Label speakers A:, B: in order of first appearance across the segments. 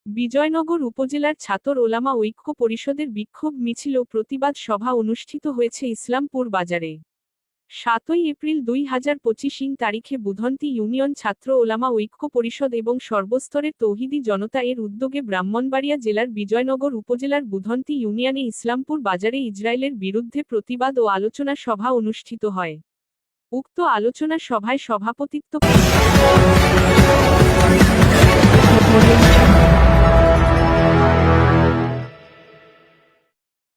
A: বিজয়নগর উপজেলার ছাতর ওলামা ঐক্য পরিষদের বিক্ষোভ মিছিল ও প্রতিবাদ সভা অনুষ্ঠিত হয়েছে ইসলামপুর বাজারে। ৭ এপ্রিল ২০২৫ তারিখে বুধন্তি ইউনিয়ন ছাত্র ওলামা ঐক্য পরিষদ এবং সর্বস্তরের তৌহিদি জনতা এর উদ্যোগে ব্রাহ্মণবাড়িয়া জেলার বিজয়নগর উপজেলার বুধন্তি ইউনিয়নে ইসলামপুর বাজারে ইসরায়েলের বিরুদ্ধে প্রতিবাদ ও আলোচনা সভা অনুষ্ঠিত হয়। উক্ত আলোচনা সভায় সভাপতিত্ব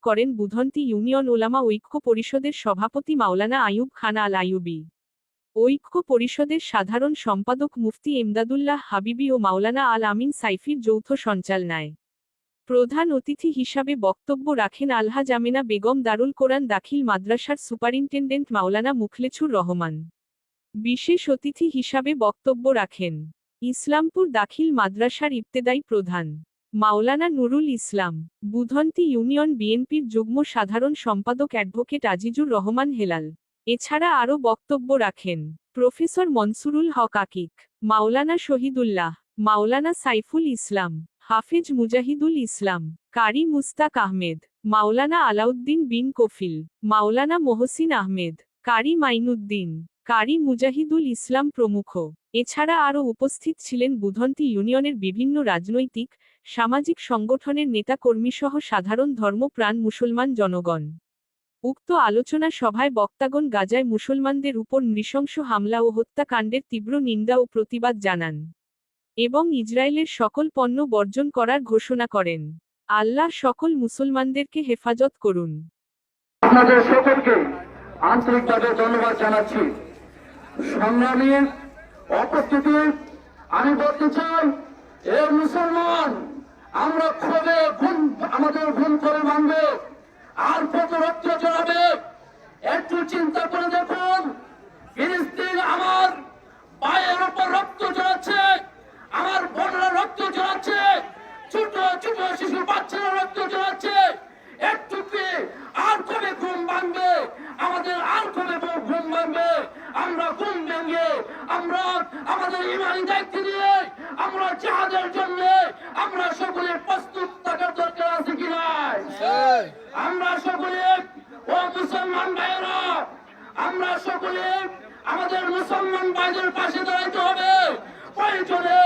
A: করেন বুধন্তি ইউনিয়ন ওলামা ঐক্য পরিষদের সভাপতি মাওলানা আইয়ুব খান আল আইয়ুবী। ঐক্য পরিষদের সাধারণ সম্পাদক মুফতি এমদাদুল্লাহ হাবিবি ও মাওলানা আল আমিন সাইফির যৌথ সঞ্চালনায় প্রধান অতিথি হিসাবে বক্তব্য রাখেন আলহাজ আমেনা বেগম দারুল কোরআন দাখিল মাদ্রাসার সুপারিনটেন্ডেন্ট মাওলানা মুখলেছুর রহমান। বিশেষ অতিথি হিসাবে বক্তব্য রাখেন ইসলামপুর দাখিল মাদ্রাসার ইবতেদায়ী প্রধান মাওলানা নুরুল ইসলাম। বুধন্তি ইউনিয়ন বিএনপির যুগ্ম সাধারণ সম্পাদক অ্যাডভোকেট আজিজুর রহমান হেলাল। এছাড়া আরও বক্তব্য রাখেন প্রফেসর মনসুরুল হক আকিক, মাওলানা শহীদুল্লাহ, মাওলানা সাইফুল ইসলাম, হাফেজ মুজাহিদুল ইসলাম, কারি মুস্তাক আহমেদ, মাওলানা আলাউদ্দিন বিন কফিল, মাওলানা মোহসিন আহমেদ, কারি মাইনুদ্দিন, কারি মুজাহিদুল ইসলাম প্রমুখ। এছাড়া আরও উপস্থিত ছিলেন বুধন্তি ইউনিয়নের বিভিন্ন রাজনৈতিক, সামাজিক সংগঠনের নেতাকর্মীসহ সাধারণ ধর্মপ্রাণ মুসলমান জনগণ। উক্ত আলোচনা সভায় বক্তাগণ গাজায় মুসলমানদের উপর নৃশংস হামলা ও হত্যাকাণ্ডের তীব্র নিন্দা ও প্রতিবাদ জানান এবং ইসরায়েলের সকল পণ্য বর্জন করার ঘোষণা করেন। আল্লাহ সকল মুসলমানদেরকে হেফাজত করুন।
B: আপনাদের সকলকে আন্তরিকভাবে ধন্যবাদ জানাচ্ছি। সংগ্রামী উপস্থিতি, আমি বলতে চাই, এ মুসলমান, আমরা ক্ষোভে আমাদের ভুল করে মানবে আর কত রক্ত জড়াবে। একটু চিন্তা করে দেখুন, ফিলিস্তিন আমার পায়ের উপর রক্ত জড়াচ্ছে, আমার বোনরা রক্ত জড়াচ্ছে, ছোট ছোট শিশু বাচ্চারা রক্ত জড়াচ্ছে। একটু কি আর কবে ঘুম ভাঙবে আমাদের? আর কবে ঘুম ভাঙবে? আমরা ঘুম ভেঙে আমরা আমাদের ইমানি দায়িত্ব নিয়ে আমরা জিহাদের জন্য আমরা সকলে প্রস্তুত থাকার দরকার আছে কি নাই? আমরা সকলে, ও মুসলমান ভাইয়েরা, আমরা সকলে আমাদের মুসলমান ভাইদের পাশে দাঁড়াতে হবে। প্রয়োজনে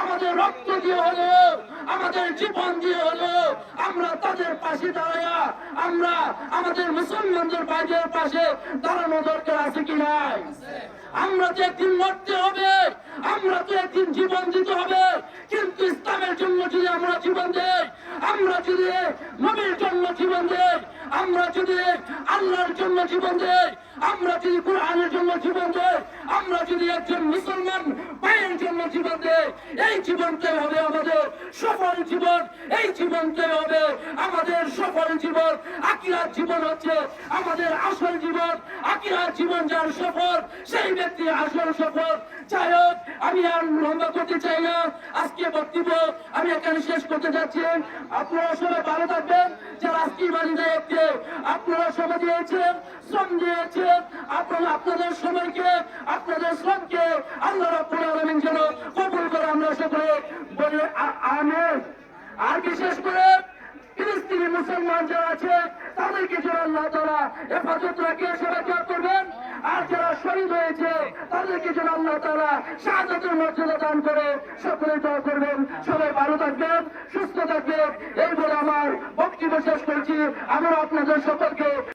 B: আমাদের রক্ত দিয়ে হলো, আমাদের জীবন দিয়ে হলো, আমরা তাদের পাশে দাঁড়াইয়া আমরা আমাদের মুসলমানদের ভাইদের পাশে দাঁড়ানো দরকার আছে কি নাই? আমরা তো একদিন মরতে হবে, আমরা তো একদিন জীবন দিতে হবে। কিন্তু ইসলামের জন্য যদি আমরা জীবন দেই, আমরা যদি নবীর জন্য জীবন দেই, আমরা যদি আল্লাহর জন্য জীবন দেই, আমরা যদি কোরআনের জন্য জীবন দেই, আমরা যদি একজন মুসলমান ভাইয়ের জন্য জীবন দেই, এই জীবনটাই হবে আমাদের সফল জীবন। এই জীবনটাই হবে আমাদের সফল জীবন। আখিরাত জীবন হচ্ছে আমাদের আসল জীবন। আখিরাত জীবন যার সফল, সেই ব্যক্তি আসল সফল। যাই হোক, আমি আর লম্বা করতে চাই না। আজকে বক্তব্য আমি এখানে শেষ করতে যাচ্ছি। আপনারা সবাই ভালো থাকবেন। যারা আজকে বাড়ি দায়িত্বে আপনারা সময় দিয়েছেন, শ্রম দিয়েছেন, আপনাদের সময়কে, আপনাদের শ্রমকে আল্লাহ রাব্বুল আলামিন যেন কবুল করে আমরা সকলে বলে আমিন। আর বিশেষ করে ফিলিস্তিনি মুসলমান যারা আছে তাদেরকে যেন আল্লাহ তাআলা হেফাজত রাখে, সবাই দোয়া করবেন। আর যারা শহীদ হয়েছে তাদেরকে যেন আল্লাহ তাআলা শাহাদাতের মর্যাদা দান করে, সকলে দোয়া করবেন। সবাই ভালো থাকবেন, সুস্থ থাকবেন। এই বলে আমার বক্তব্য শেষ করছি। আমরা আপনাদের সকলকে